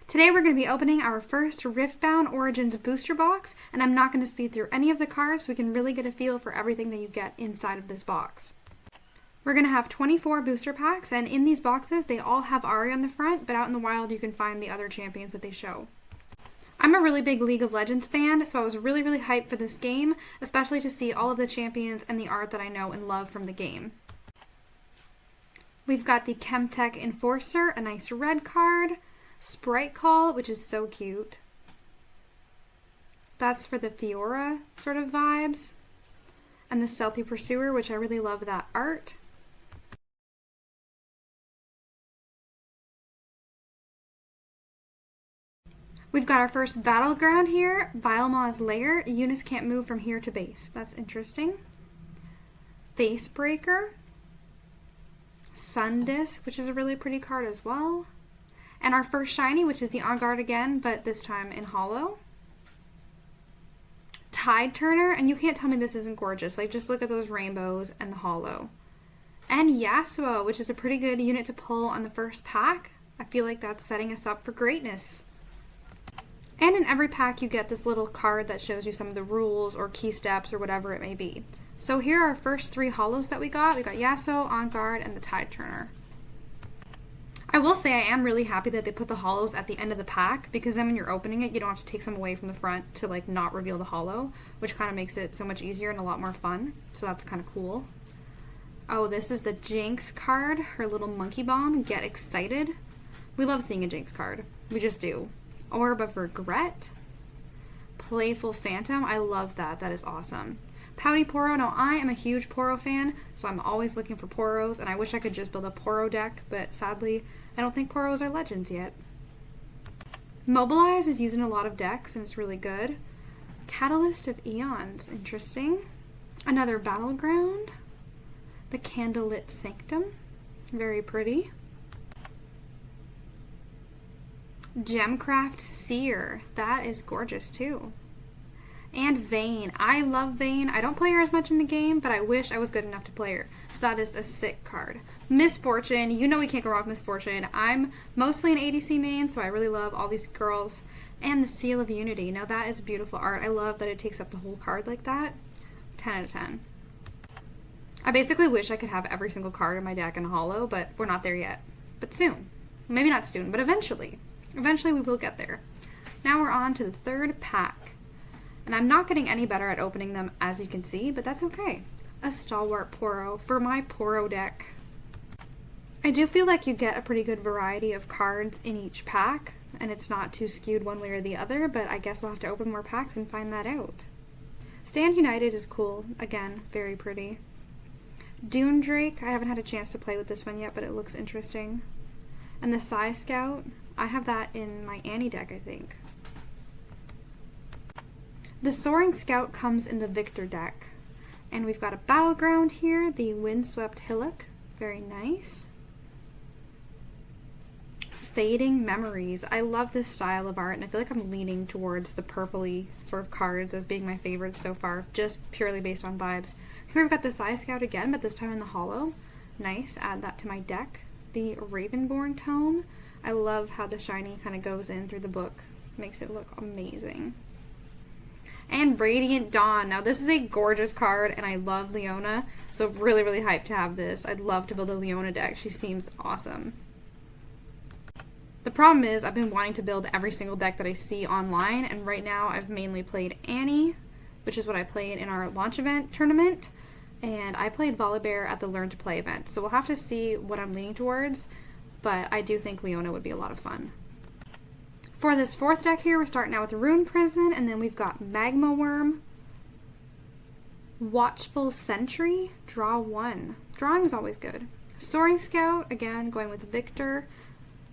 Today we're going to be opening our first Riftbound Origins booster box, and I'm not going to speed through any of the cards so we can really get a feel for everything that you get inside of this box. We're going to have 24 booster packs, and in these boxes they all have Ari on the front, but out in the wild you can find the other champions that they show. I'm a really big League of Legends fan, so I was really hyped for this game, especially to see all of the champions and the art that I know and love from the game. We've got the Chemtech Enforcer, a nice red card. Sprite Call, which is so cute. That's for the Fiora sort of vibes. And the Stealthy Pursuer, which I really love that art. We've got our first battleground here, Vilemaw's Lair. Units can't move from here to base. That's interesting. Facebreaker. Sundisk, which is a really pretty card as well. And our first shiny, which is the On Guard again, but this time in holo. Tide Turner, and you can't tell me this isn't gorgeous. Like, just look at those rainbows and the holo. And Yasuo, which is a pretty good unit to pull on the first pack. I feel like that's setting us up for greatness. And in every pack you get this little card that shows you some of the rules or key steps or whatever it may be. So here are our first three holos that we got. We got Yasuo, On Guard, and the Tide Turner. I will say I am really happy that they put the holos at the end of the pack, because then when you're opening it, you don't have to take some away from the front to like not reveal the holo, which kind of makes it so much easier and a lot more fun. So that's kind of cool. Oh, this is the Jinx card, her little monkey bomb. Get excited. We love seeing a Jinx card. We just do. Orb of Regret. Playful Phantom. I love that. That is awesome. Pouty Poro. Now, I am a huge Poro fan, so I'm always looking for Poros, and I wish I could just build a Poro deck, but sadly, I don't think Poros are legends yet. Mobilize is used in a lot of decks, and it's really good. Catalyst of Eons. Interesting. Another Battleground. The Candlelit Sanctum. Very pretty. Gemcraft Seer. That is gorgeous, too. And Vayne. I love Vayne. I don't play her as much in the game, but I wish I was good enough to play her. So that is a sick card. Misfortune. You know we can't go wrong with Misfortune. I'm mostly an ADC main, so I really love all these girls. And the Seal of Unity. Now that is beautiful art. I love that it takes up the whole card like that. 10 out of 10. I basically wish I could have every single card in my deck in a holo, but we're not there yet. But soon. Maybe not soon, but eventually. Eventually we will get there. Now we're on to the third pack. And I'm not getting any better at opening them, as you can see, but that's okay. A Stalwart Poro for my Poro deck. I do feel like you get a pretty good variety of cards in each pack, and it's not too skewed one way or the other, but I guess I'll have to open more packs and find that out. Stand United is cool. Again, very pretty. Dune Drake, I haven't had a chance to play with this one yet, but it looks interesting. And the Psy Scout, I have that in my Annie deck, I think. The Soaring Scout comes in the Victor deck. And we've got a Battleground here, the Windswept Hillock. Very nice. Fading Memories. I love this style of art, and I feel like I'm leaning towards the purpley sort of cards as being my favorites so far, just purely based on vibes. Here we've got the Psy Scout again, but this time in the holo. Nice, add that to my deck. The Ravenborn Tome. I love how the shiny kind of goes in through the book. Makes it look amazing. And Radiant Dawn. Now this is a gorgeous card, and I love Leona, so really hyped to have this. I'd love to build a Leona deck. She seems awesome. The problem is I've been wanting to build every single deck that I see online, and right now I've mainly played Annie, which is what I played in our launch event tournament, and I played Volibear at the Learn to Play event, so we'll have to see what I'm leaning towards, but I do think Leona would be a lot of fun. For this fourth deck here, we're starting out with Rune Prison, and then we've got Magma Worm, Watchful Sentry, draw 1. Drawing is always good. Soaring Scout, again, going with Victor.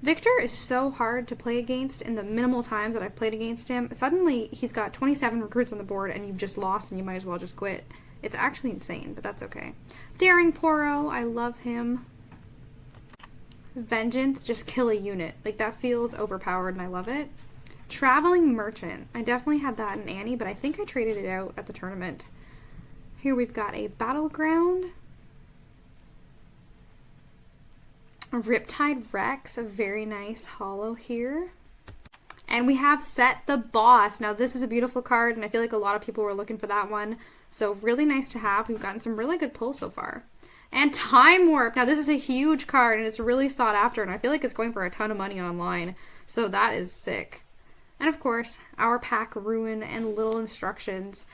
Victor is so hard to play against in the minimal times that I've played against him. Suddenly, he's got 27 recruits on the board, and you've just lost, and you might as well just quit. It's actually insane, but that's okay. Daring Poro, I love him. Vengeance, just kill a unit. Like, that feels overpowered and I love it. Traveling Merchant. I definitely had that in Annie, but I think I traded it out at the tournament. Here we've got a Battleground. Riptide Rex, a very nice holo here. And we have Set the Boss. Now this is a beautiful card, and I feel like a lot of people were looking for that one. So really nice to have. We've gotten some really good pulls so far. And Time Warp. Now this is a huge card, and it's really sought after, and I feel like it's going for a ton of money online. So that is sick. And of course, our pack Ruin and Little Instructions.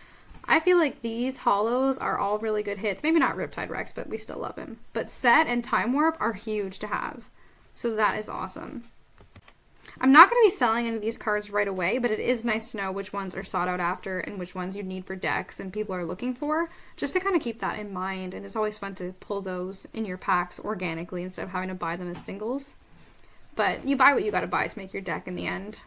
I feel like these holos are all really good hits. Maybe not Riptide Rex, but we still love him. But Set and Time Warp are huge to have. So that is awesome. I'm not going to be selling any of these cards right away, but it is nice to know which ones are sought out after and which ones you need for decks and people are looking for, just to kind of keep that in mind. And it's always fun to pull those in your packs organically instead of having to buy them as singles. But you buy what you got to buy to make your deck in the end.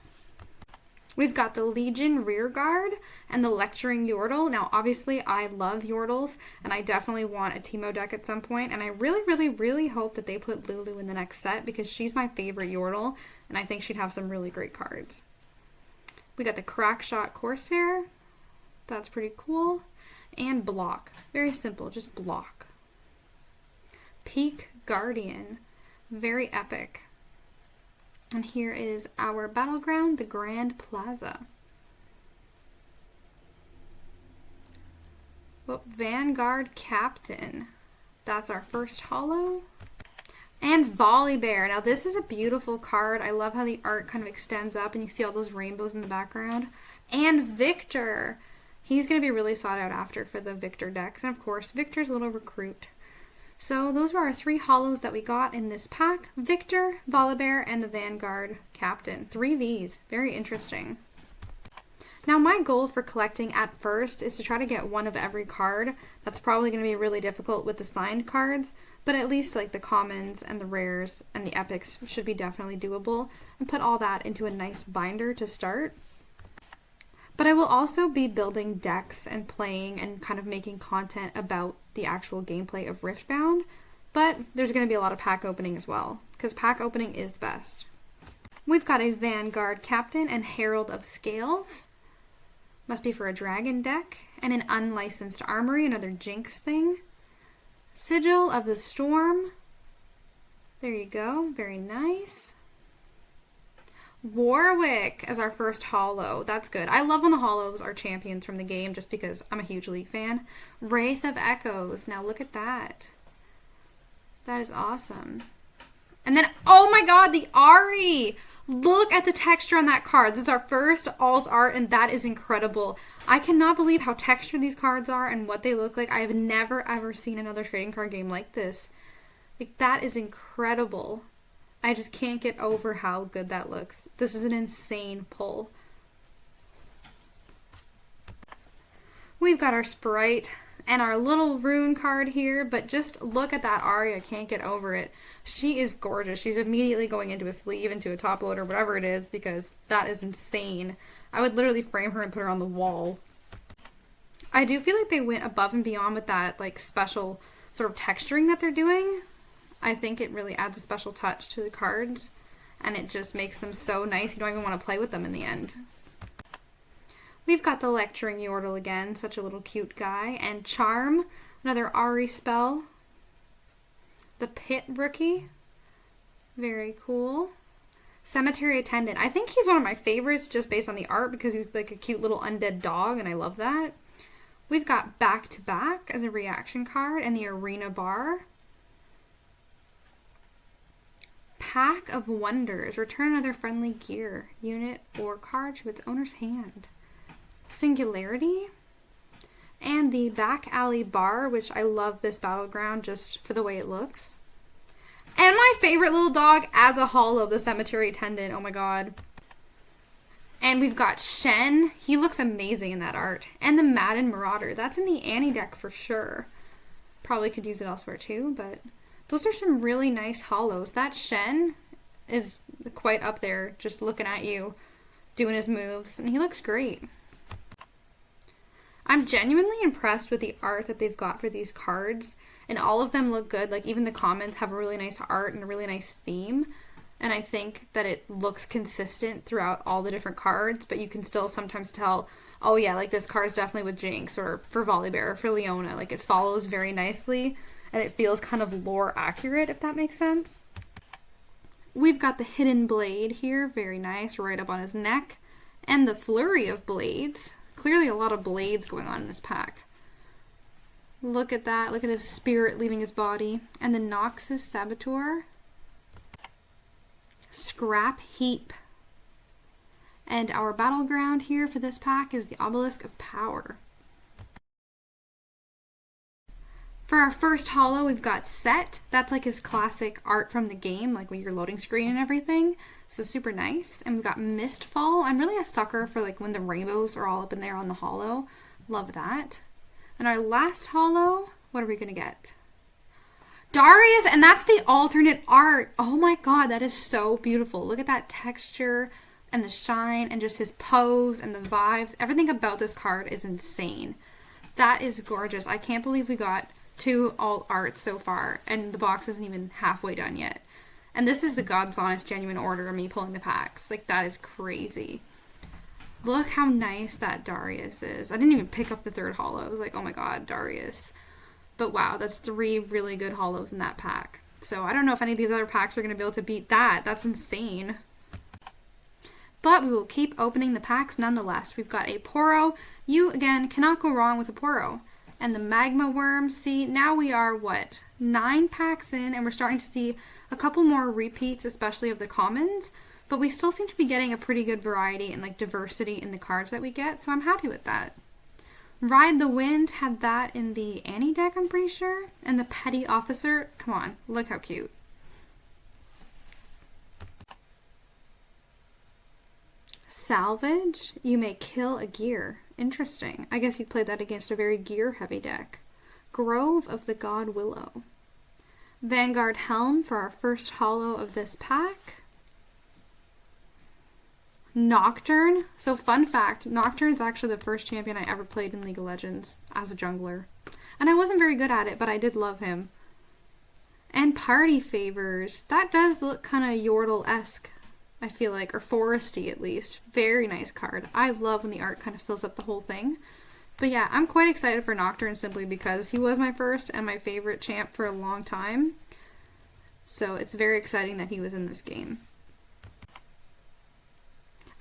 We've got the Legion Rearguard and the Lecturing Yordle. Now, obviously, I love Yordles, and I definitely want a Teemo deck at some point, and I really, really, really hope that they put Lulu in the next set because she's my favorite Yordle, and I think she'd have some really great cards. We got the Crackshot Corsair. That's pretty cool. And Block. Very simple, just block. Peak Guardian. Very epic. And here is our battleground, the Grand Plaza. Well, Vanguard Captain. That's our first holo. And Volibear. Now this is a beautiful card. I love how the art kind of extends up and you see all those rainbows in the background. And Victor. He's going to be really sought out after for the Victor decks. And of course, Victor's a little recruit. So those were our 3 holos that we got in this pack. Victor, Volibear, and the Vanguard Captain. 3 Vs. Very interesting. Now my goal for collecting at first is to try to get one of every card. That's probably going to be really difficult with the signed cards, but at least like the commons and the rares and the epics should be definitely doable, and put all that into a nice binder to start. But I will also be building decks and playing and kind of making content about the actual gameplay of Riftbound, but there's going to be a lot of pack opening as well, because pack opening is the best. We've got a Vanguard Captain and Herald of Scales. Must be for a dragon deck. And an Unlicensed Armory, another Jinx thing. Sigil of the Storm. There you go, very nice. Warwick as our first holo. That's good. I love when the holos are champions from the game just because I'm a huge League fan. Wraith of Echoes. Now look at that. That is awesome. And then, oh my god, the Ari! Look at the texture on that card. This is our first alt art, and that is incredible. I cannot believe how textured these cards are and what they look like. I have never ever seen another trading card game like this. Like, that is incredible. I just can't get over how good that looks. This is an insane pull. We've got our Sprite and our little rune card here, but just look at that Ari. I can't get over it. She is gorgeous. She's immediately going into a sleeve, into a top loader, whatever it is, because that is insane. I would literally frame her and put her on the wall. I do feel like they went above and beyond with that like special sort of texturing that they're doing. I think it really adds a special touch to the cards, and it just makes them so nice you don't even want to play with them in the end. We've got the Lecturing Yordle again, such a little cute guy, and Charm, another Ari spell. The Pit Rookie, very cool. Cemetery Attendant, I think he's one of my favorites just based on the art because he's like a cute little undead dog, and I love that. We've got Back to Back as a reaction card, and the Arena Bar. Pack of Wonders. Return another friendly gear, unit, or card to its owner's hand. Singularity. And the Back Alley Bar, which I love this battleground just for the way it looks. And my favorite little dog as a holo, the Cemetery Attendant. Oh my god. And we've got Shen. He looks amazing in that art. And the Madden Marauder. That's in the Annie deck for sure. Probably could use it elsewhere too, but those are some really nice holos. That Shen is quite up there just looking at you, doing his moves, and he looks great. I'm genuinely impressed with the art that they've got for these cards, and all of them look good. Like, even the commons have a really nice art and a really nice theme, and I think that it looks consistent throughout all the different cards, but you can still sometimes tell, oh yeah, like this card is definitely with Jinx, or for Volibear, or for Leona. Like, it follows very nicely, and it feels kind of lore accurate, if that makes sense. We've got the Hidden Blade here, very nice, right up on his neck. And the Flurry of Blades. Clearly a lot of blades going on in this pack. Look at that, look at his spirit leaving his body. And the Noxus Saboteur. Scrap Heap. And our battleground here for this pack is the Obelisk of Power. For our first holo, we've got Set. That's like his classic art from the game, like with your loading screen and everything. So super nice. And we've got Mistfall. I'm really a sucker for like when the rainbows are all up in there on the holo. Love that. And our last holo, what are we going to get? Darius, and that's the alternate art. Oh my god, that is so beautiful. Look at that texture and the shine and just his pose and the vibes. Everything about this card is insane. That is gorgeous. I can't believe we got 2 alt arts so far, and the box isn't even halfway done yet. And this is the God's Honest Genuine order of me pulling the packs. Like, that is crazy. Look how nice that Darius is. I didn't even pick up the third holo. I was like, oh my god, Darius. But wow, that's 3 really good holos in that pack. So I don't know if any of these other packs are going to be able to beat that. That's insane. But we will keep opening the packs nonetheless. We've got a Poro. You, again, cannot go wrong with a Poro. And the Magma Worm. See, now we are, what, 9 packs in, and we're starting to see a couple more repeats, especially of the commons. But we still seem to be getting a pretty good variety and like diversity in the cards that we get, so I'm happy with that. Ride the Wind had that in the Annie deck, I'm pretty sure. And the Petty Officer, come on, look how cute. Salvage, you may kill a gear. Interesting. I guess you'd play that against a very gear-heavy deck. Grove of the God Willow. Vanguard Helm for our first holo of this pack. Nocturne. So fun fact, Nocturne's actually the first champion I ever played in League of Legends as a jungler. And I wasn't very good at it, but I did love him. And Party Favors. That does look kind of Yordle-esque, I feel like, or foresty at least. Very nice card. I love when the art kind of fills up the whole thing. But yeah, I'm quite excited for Nocturne simply because he was my first and my favorite champ for a long time. So it's very exciting that he was in this game.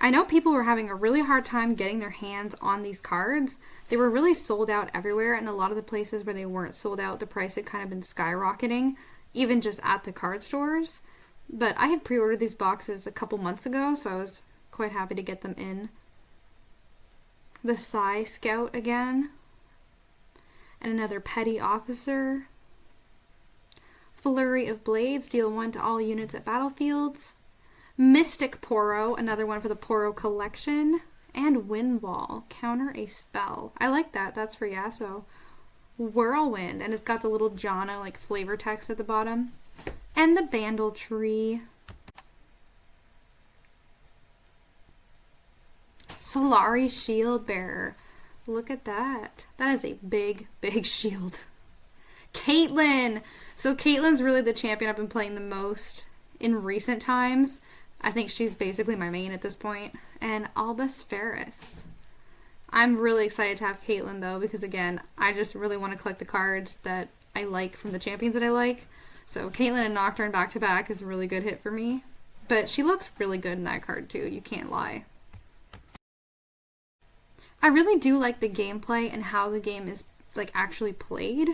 I know people were having a really hard time getting their hands on these cards. They were really sold out everywhere, and a lot of the places where they weren't sold out, the price had kind of been skyrocketing, even just at the card stores. But I had pre-ordered these boxes a couple months ago, so I was quite happy to get them in. The Psy Scout again. And another Petty Officer. Flurry of Blades, deal 1 to all units at battlefields. Mystic Poro, another one for the Poro collection. And Windwall, counter a spell. I like that, that's for Yasuo. Whirlwind, and it's got the little Janna like flavor text at the bottom. And the Bandle Tree. Solari Shield Bearer. Look at that. That is a big, big shield. Caitlyn. So Caitlyn's really the champion I've been playing the most in recent times. I think she's basically my main at this point. And Albus Ferris. I'm really excited to have Caitlyn though, because again, I just really want to collect the cards that I like from the champions that I like. So Caitlyn and Nocturne back to back is a really good hit for me. But she looks really good in that card too, you can't lie. I really do like the gameplay and how the game is like actually played.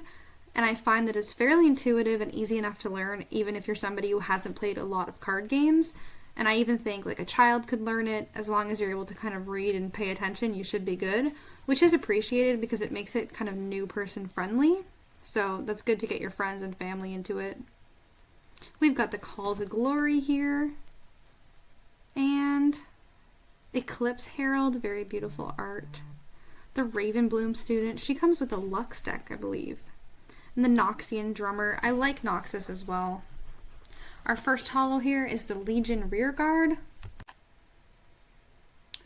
And I find that it's fairly intuitive and easy enough to learn, even if you're somebody who hasn't played a lot of card games. And I even think like a child could learn it. As long as you're able to kind of read and pay attention, you should be good. Which is appreciated because it makes it kind of new person friendly. So that's good to get your friends and family into it. We've got the Call to Glory here. And Eclipse Herald, very beautiful art. The Ravenbloom Student, she comes with a Lux deck, I believe. And the Noxian Drummer, I like Noxus as well. Our first holo here is the Legion Rearguard.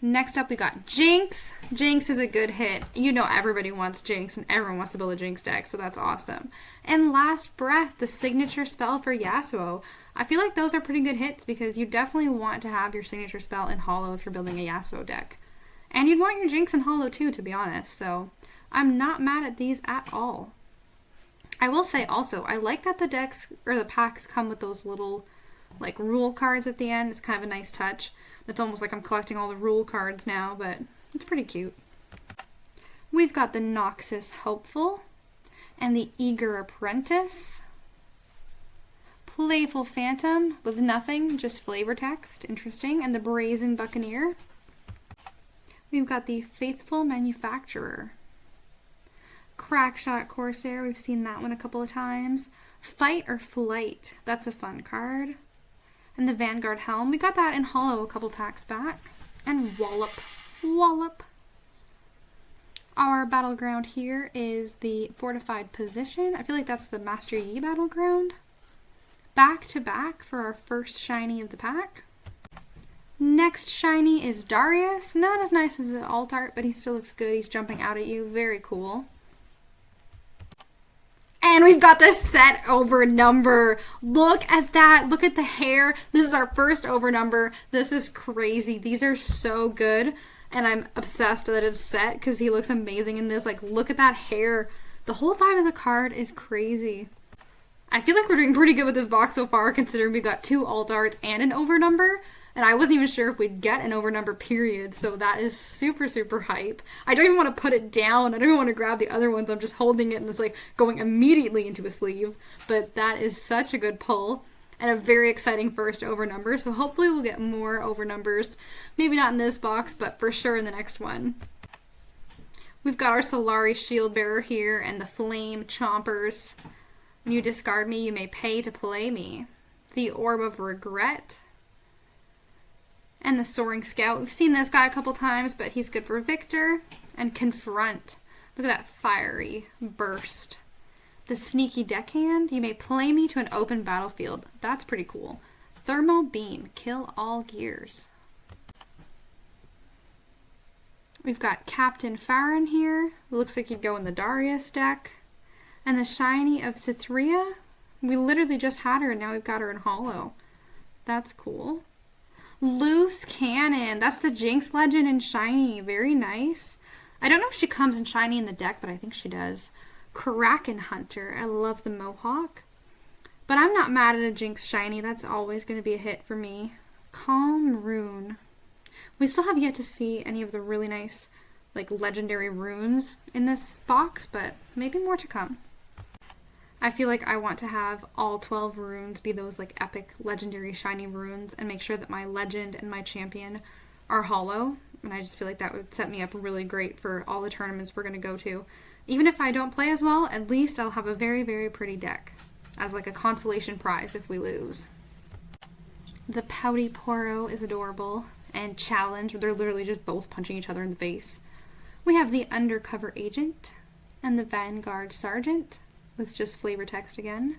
Next up we got Jinx. Jinx is a good hit. You know everybody wants Jinx and everyone wants to build a Jinx deck, so that's awesome. And Last Breath, the signature spell for Yasuo. I feel like those are pretty good hits because you definitely want to have your signature spell in holo if you're building a Yasuo deck. And you'd want your Jinx in holo too, to be honest, so I'm not mad at these at all. I will say also, I like that the decks or the packs come with those little like rule cards at the end. It's kind of a nice touch. It's almost like I'm collecting all the rule cards now, but it's pretty cute. We've got the Noxus Hopeful and the Eager Apprentice. Playful Phantom with nothing, just flavor text. Interesting. And the Brazen Buccaneer. We've got the Faithful Manufacturer. Crackshot Corsair, we've seen that one a couple of times. Fight or Flight, that's a fun card. And the Vanguard Helm, we got that in Holo a couple packs back. And Wallop. Our battleground here is the Fortified Position. I feel like that's the Master Yi battleground. Back to back for our first shiny of the pack. Next shiny is Darius. Not as nice as the alt art, but he still looks good. He's jumping out at you. Very cool. And we've got the set over number. Look at that. Look at the hair. This is our first over number. This is crazy. These are so good. And I'm obsessed that it's set because he looks amazing in this. Like, look at that hair. The whole vibe of the card is crazy. I feel like we're doing pretty good with this box so far, considering we got 2 alt arts and an over number. And I wasn't even sure if we'd get an over number period, so that is super, super hype. I don't even want to put it down. I don't even want to grab the other ones. I'm just holding it and it's like going immediately into a sleeve. But that is such a good pull and a very exciting first over number. So hopefully we'll get more over numbers. Maybe not in this box, but for sure in the next one. We've got our Solari Shield Bearer here and the Flame Chompers. You discard me, you may pay to play me. The Orb of Regret. And the Soaring Scout. We've seen this guy a couple times, but he's good for Victor. And Confront. Look at that fiery burst. The Sneaky Deckhand. You may play me to an open battlefield. That's pretty cool. Thermal Beam. Kill all gears. We've got Captain Farron here. Looks like he'd go in the Darius deck. And the Shiny of Cytherea. We literally just had her and now we've got her in Holo. That's cool. Loose Cannon. That's the Jinx Legend in Shiny. Very nice. I don't know if she comes in Shiny in the deck, but I think she does. Kraken Hunter. I love the Mohawk. But I'm not mad at a Jinx Shiny. That's always going to be a hit for me. Calm Rune. We still have yet to see any of the really nice, like, legendary runes in this box, but maybe more to come. I feel like I want to have all 12 runes be those like epic legendary shiny runes and make sure that my legend and my champion are holo. And I just feel like that would set me up really great for all the tournaments we're going to go to. Even if I don't play as well, at least I'll have a very, very pretty deck as like a consolation prize if we lose. The Pouty Poro is adorable. And Challenge, they're literally just both punching each other in the face. We have the Undercover Agent and the Vanguard Sergeant. With just flavor text again.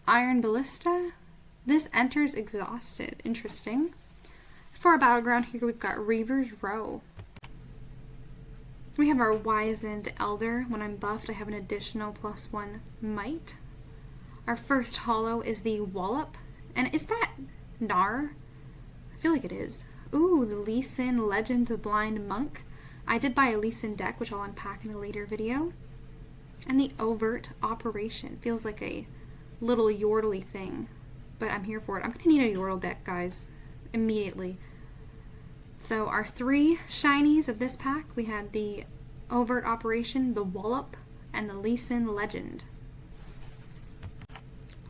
Iron Ballista. This enters exhausted. Interesting. For our battleground here, we've got Reaver's Row. We have our Wizened Elder. When I'm buffed, I have an additional +1 might. Our first holo is the Wallop. And is that Gnar? I feel like it is. Ooh, the Lee Sin Legend of Blind Monk. I did buy a Lee Sin deck, which I'll unpack in a later video. And the Overt Operation. Feels like a little yordly thing, but I'm here for it. I'm going to need a Yordle deck, guys, immediately. So our 3 shinies of this pack, we had the Overt Operation, the Wallop, and the Lee Sin Legend.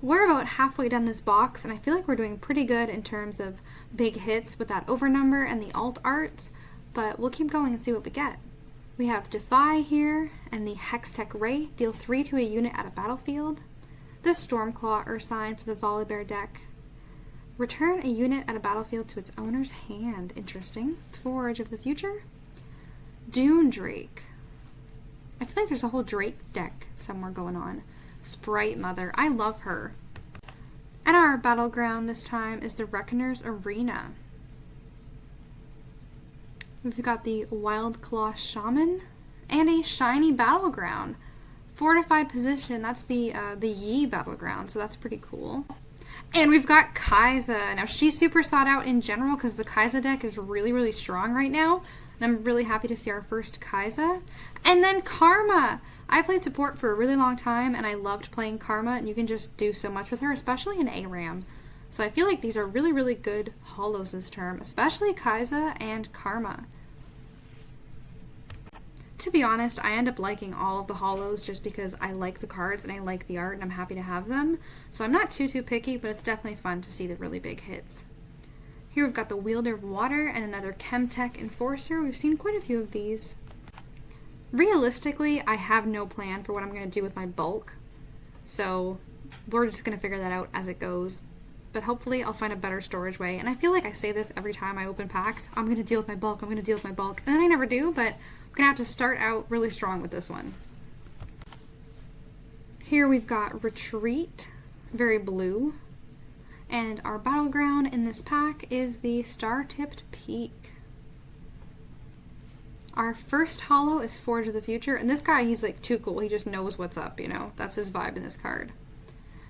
We're about halfway done this box, and I feel like we're doing pretty good in terms of big hits with that over number and the alt arts, but we'll keep going and see what we get. We have Defy here, and the Hextech Ray. Deal 3 to a unit at a battlefield. The Stormclaw Ursine for the Volibear deck. Return a unit at a battlefield to its owner's hand. Interesting. Forge of the Future. Dune Drake. I feel like there's a whole Drake deck somewhere going on. Sprite Mother. I love her. And our battleground this time is the Reckoner's Arena. We've got the Wild Claw Shaman and a shiny battleground. Fortified Position, that's the Yi battleground, so that's pretty cool. And we've got Kai'Sa. Now, she's super sought out in general because the Kai'Sa deck is really, really strong right now. And I'm really happy to see our first Kai'Sa. And then Karma. I played support for a really long time, and I loved playing Karma, and you can just do so much with her, especially in ARAM. So I feel like these are really, really good holos this term, especially Kaiza and Karma. To be honest, I end up liking all of the holos just because I like the cards and I like the art and I'm happy to have them. So I'm not too picky, but it's definitely fun to see the really big hits. Here we've got the Wielder of Water and another Chemtech Enforcer. We've seen quite a few of these. Realistically, I have no plan for what I'm going to do with my bulk. So we're just going to figure that out as it goes. But hopefully I'll find a better storage way. And I feel like I say this every time I open packs. I'm going to deal with my bulk. I'm going to deal with my bulk. And then I never do, but I'm going to have to start out really strong with this one. Here we've got Retreat, very blue. And our battleground in this pack is the Star-Tipped Peak. Our first holo is Forge of the Future, and this guy, he's like too cool. He just knows what's up, you know? That's his vibe in this card.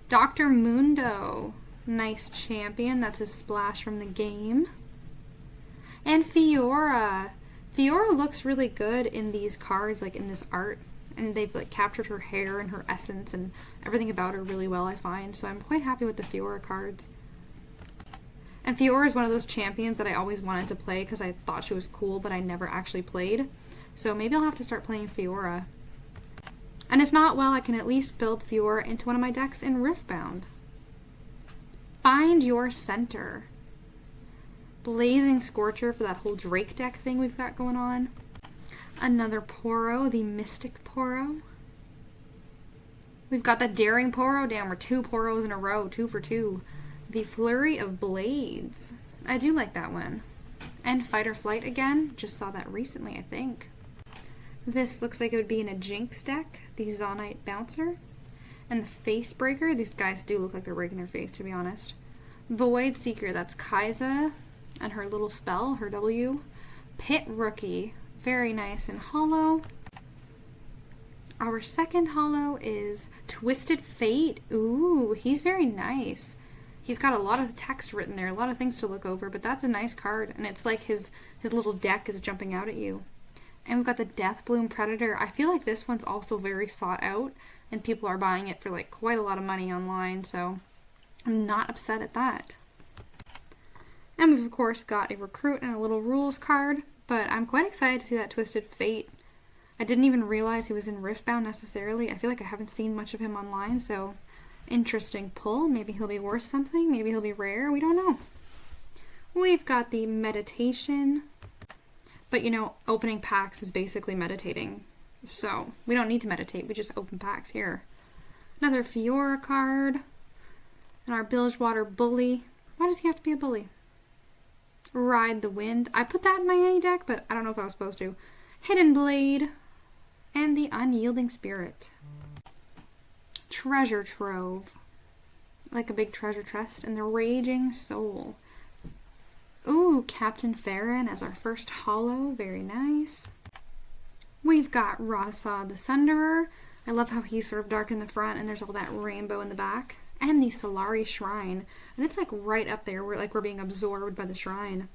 Dr. Mundo, nice champion. That's his splash from the game. And Fiora. Fiora looks really good in these cards, like in this art. And they've like captured her hair and her essence and everything about her really well, I find. So I'm quite happy with the Fiora cards. And Fiora is one of those champions that I always wanted to play because I thought she was cool, but I never actually played. So maybe I'll have to start playing Fiora. And if not, well, I can at least build Fiora into one of my decks in Riftbound. Find Your Center. Blazing Scorcher for that whole Drake deck thing we've got going on. Another Poro, the Mystic Poro. We've got the Daring Poro. Damn, we're 2 Poros in a row, 2 for 2. The Flurry of Blades. I do like that one. And Fight or Flight again. Just saw that recently, I think. This looks like it would be in a Jinx deck. The Zonite Bouncer. And the Face Breaker. These guys do look like they're breaking their face, to be honest. Void Seeker. That's Kaiza and her little spell, her W. Pit Rookie. Very nice and holo. Our second holo is Twisted Fate. Ooh, he's very nice. He's got a lot of text written there, a lot of things to look over, but that's a nice card, and it's like his little deck is jumping out at you. And we've got the Deathbloom Predator. I feel like this one's also very sought out, and people are buying it for like quite a lot of money online, so I'm not upset at that. And we've of course got a Recruit and a little Rules card. But I'm quite excited to see that Twisted Fate. I didn't even realize he was in Riftbound necessarily. I feel like I haven't seen much of him online, so interesting pull. Maybe he'll be worth something. Maybe he'll be rare. We don't know. We've got the Meditation. But you know, opening packs is basically meditating. So we don't need to meditate. We just open packs here. Another Fiora card. And our Bilgewater Bully. Why does he have to be a bully? Ride the Wind. I put that in my Annie deck, but I don't know if I was supposed to. Hidden Blade. And the Unyielding Spirit. Treasure Trove. Like a big treasure chest. And the Raging Soul. Ooh, Captain Farron as our first holo. Very nice. We've got Rasa the Sunderer. I love how he's sort of dark in the front and there's all that rainbow in the back. And the Solari Shrine. And it's like right up there. We're being absorbed by the shrine.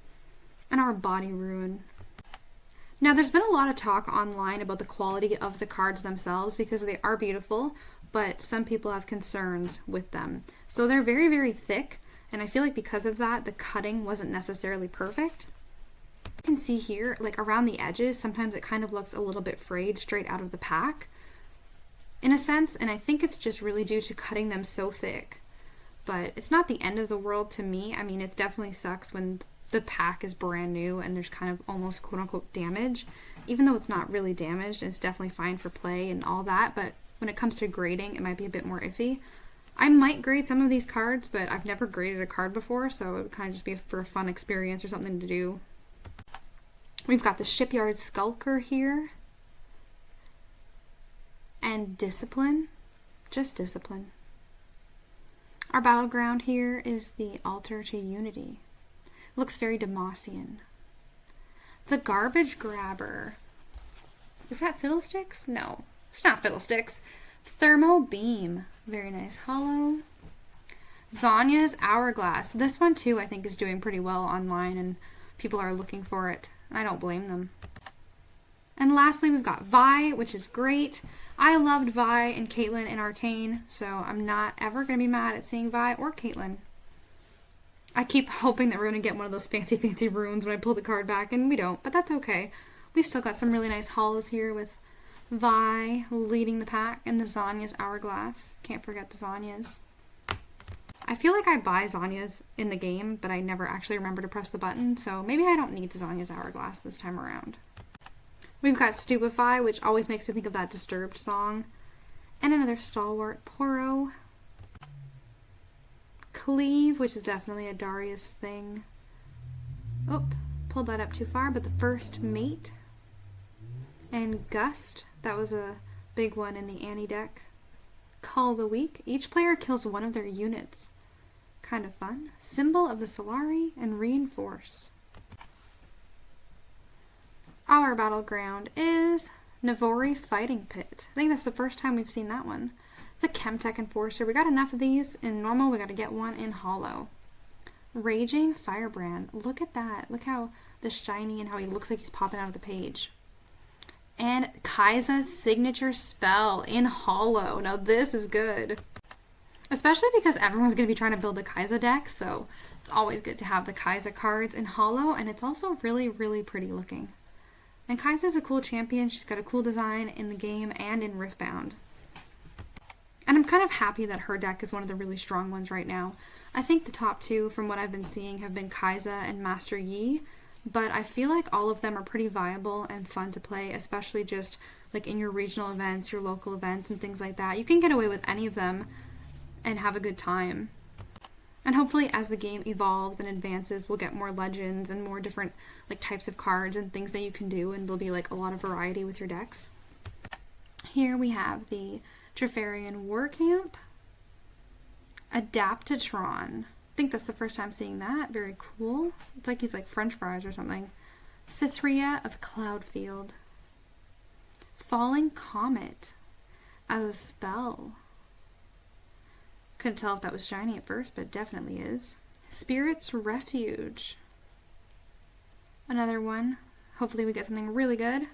And our Body Ruin. Now there's been a lot of talk online about the quality of the cards themselves because they are beautiful, but some people have concerns with them. So they're very, very thick. And I feel like because of that, the cutting wasn't necessarily perfect. You can see here, like around the edges, sometimes it kind of looks a little bit frayed straight out of the pack. In a sense, and I think it's just really due to cutting them so thick. But it's not the end of the world to me. I mean, it definitely sucks when the pack is brand new and there's kind of almost quote-unquote damage. Even though it's not really damaged, it's definitely fine for play and all that. But when it comes to grading, it might be a bit more iffy. I might grade some of these cards, but I've never graded a card before, so it would kind of just be for a fun experience or something to do. We've got the Shipyard Skulker here. And Discipline. Just Discipline. Our battleground here is the Altar to Unity. Looks very Demacian. The Garbage Grabber. Is that Fiddlesticks? No, it's not Fiddlesticks. Thermo Beam. Very nice holo. Zanya's Hourglass. This one too I think is doing pretty well online and people are looking for it. I don't blame them. And lastly we've got Vi, which is great. I loved Vi and Caitlyn in Arcane, so I'm not ever going to be mad at seeing Vi or Caitlyn. I keep hoping that we're going to get one of those fancy runes when I pull the card back, and we don't, but that's okay. We still got some really nice holos here with Vi leading the pack and the Zanya's Hourglass. Can't forget the Zanya's. I feel like I buy Zanya's in the game, but I never actually remember to press the button, so maybe I don't need the Zanya's Hourglass this time around. We've got Stupefy, which always makes me think of that Disturbed song. And another Stalwart Poro. Cleave, which is definitely a Darius thing. Oh, pulled that up too far, but the First Mate. And Gust, that was a big one in the Annie deck. Call the Weak, each player kills one of their units. Kind of fun. Symbol of the Solari and Reinforce. Our battleground is Navori Fighting Pit. I think that's the first time we've seen that one. The Chemtech Enforcer. We got enough of these in normal. We got to get one in holo. Raging Firebrand. Look at that. Look how the shiny and how he looks like he's popping out of the page. And Kaisa's signature spell in holo. Now this is good. Especially because everyone's going to be trying to build a Kaisa deck, so it's always good to have the Kaisa cards in holo, and it's also really, really pretty looking. And Kaisa's a cool champion. She's got a cool design in the game and in Riftbound. And I'm kind of happy that her deck is one of the really strong ones right now. I think the top two, from what I've been seeing, have been Kaisa and Master Yi. But I feel like all of them are pretty viable and fun to play, especially just like in your regional events, your local events, and things like that. You can get away with any of them and have a good time. And hopefully as the game evolves and advances, we'll get more legends and more different like types of cards and things that you can do, and there'll be like a lot of variety with your decks. Here we have the Trifarian War Camp. Adaptatron. I think that's the first time seeing that. Very cool. It's like he's like French fries or something. Cythria of Cloudfield. Falling Comet as a spell. Couldn't tell if that was shiny at first, but it definitely is. Spirit's Refuge. Another one. Hopefully we get something really good.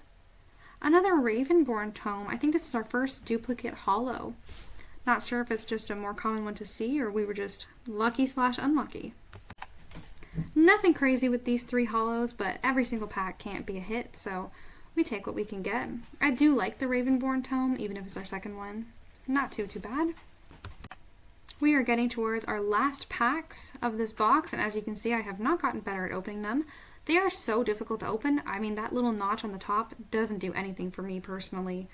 Another Ravenborn Tome. I think this is our first duplicate holo. Not sure if it's just a more common one to see or we were just lucky/unlucky. Nothing crazy with these three holos, but every single pack can't be a hit, so we take what we can get. I do like the Ravenborn Tome, even if it's our second one. Not too bad. We are getting towards our last packs of this box, and as you can see, I have not gotten better at opening them. They are so difficult to open. I mean, that little notch on the top doesn't do anything for me personally,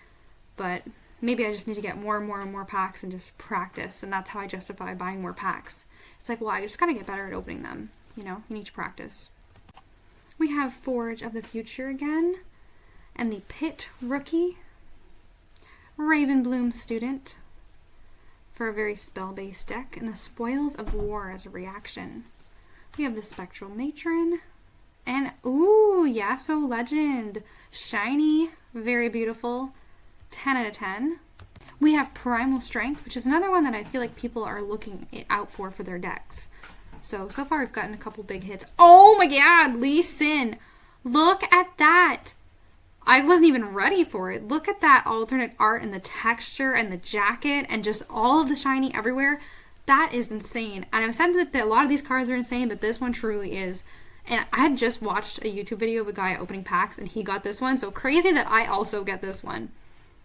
but maybe I just need to get more and more packs and just practice, and that's how I justify buying more packs. It's like, well, I just gotta get better at opening them. You know, you need to practice. We have Forge of the Future again, and the Pit Rookie, Ravenbloom Student, for a very spell-based deck, and the Spoils of War as a reaction. We have the Spectral Matron, and ooh, Yasuo Legend, shiny, very beautiful, 10 out of 10. We have Primal Strength, which is another one that I feel like people are looking out for their decks. So far we've gotten a couple big hits. Oh my god, Lee Sin, look at that. I wasn't even ready for it. Look at that alternate art and the texture and the jacket and just all of the shiny everywhere. That is insane. And I've said that a lot of these cards are insane, but this one truly is. And I had just watched a YouTube video of a guy opening packs and he got this one. So crazy that I also get this one.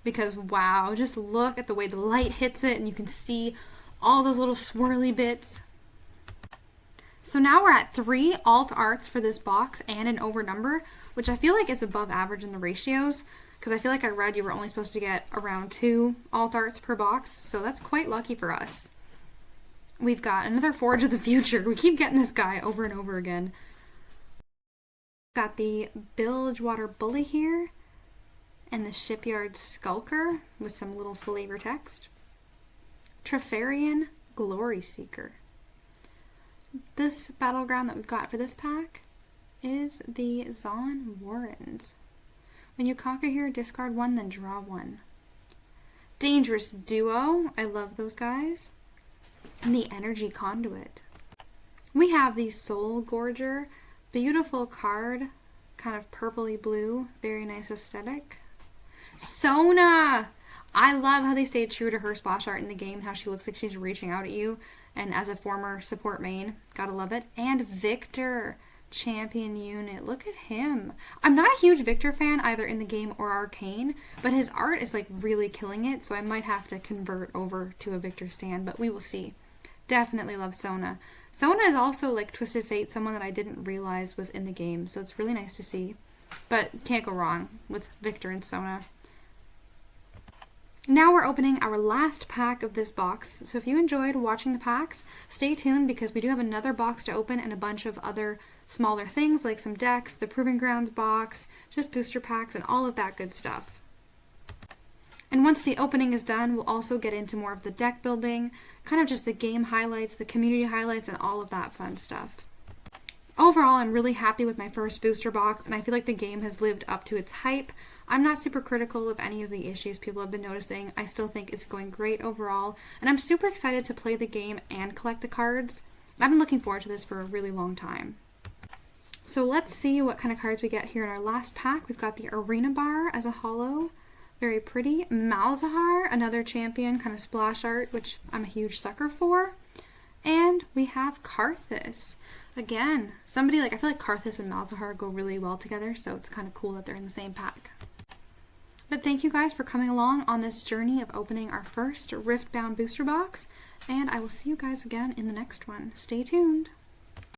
Because wow, just look at the way the light hits it and you can see all those little swirly bits. So now we're at 3 alt arts for this box and an over number, which I feel like is above average in the ratios, because I feel like I read you were only supposed to get around 2 alt arts per box, so that's quite lucky for us. We've got another Forge of the Future. We keep getting this guy over and over again. Got the Bilgewater Bully here, and the Shipyard Skulker with some little flavor text. Trifarian Glory Seeker. This battleground that we've got for this pack is the Zon Warrens. When you conquer here, discard 1, then draw 1. Dangerous Duo. I love those guys. And the Energy Conduit. We have the Soul Gorger. Beautiful card. Kind of purpley blue. Very nice aesthetic. Sona! I love how they stayed true to her splash art in the game, how she looks like she's reaching out at you. And as a former support main, gotta love it. And Victor, champion unit. Look at him. I'm not a huge Victor fan either in the game or arcane, but his art is like really killing it, so I might have to convert over to a Victor stand, but we will see. Definitely love Sona. Sona is also like Twisted Fate, someone that I didn't realize was in the game, so it's really nice to see. But can't go wrong with Victor and Sona. Now we're opening our last pack of this box, so if you enjoyed watching the packs, stay tuned because we do have another box to open and a bunch of other smaller things like some decks, the Proving Grounds box, just booster packs, and all of that good stuff. And once the opening is done, we'll also get into more of the deck building, kind of just the game highlights, the community highlights, and all of that fun stuff. Overall, I'm really happy with my first booster box, and I feel like the game has lived up to its hype. I'm not super critical of any of the issues people have been noticing. I still think it's going great overall, and I'm super excited to play the game and collect the cards. I've been looking forward to this for a really long time. So let's see what kind of cards we get here in our last pack. We've got the Arena Bar as a holo. Very pretty. Malzahar, another champion, kind of splash art, which I'm a huge sucker for. And we have Karthus. Again, somebody like, I feel like Karthus and Malzahar go really well together, so it's kind of cool that they're in the same pack. But thank you guys for coming along on this journey of opening our first Riftbound booster box, and I will see you guys again in the next one. Stay tuned.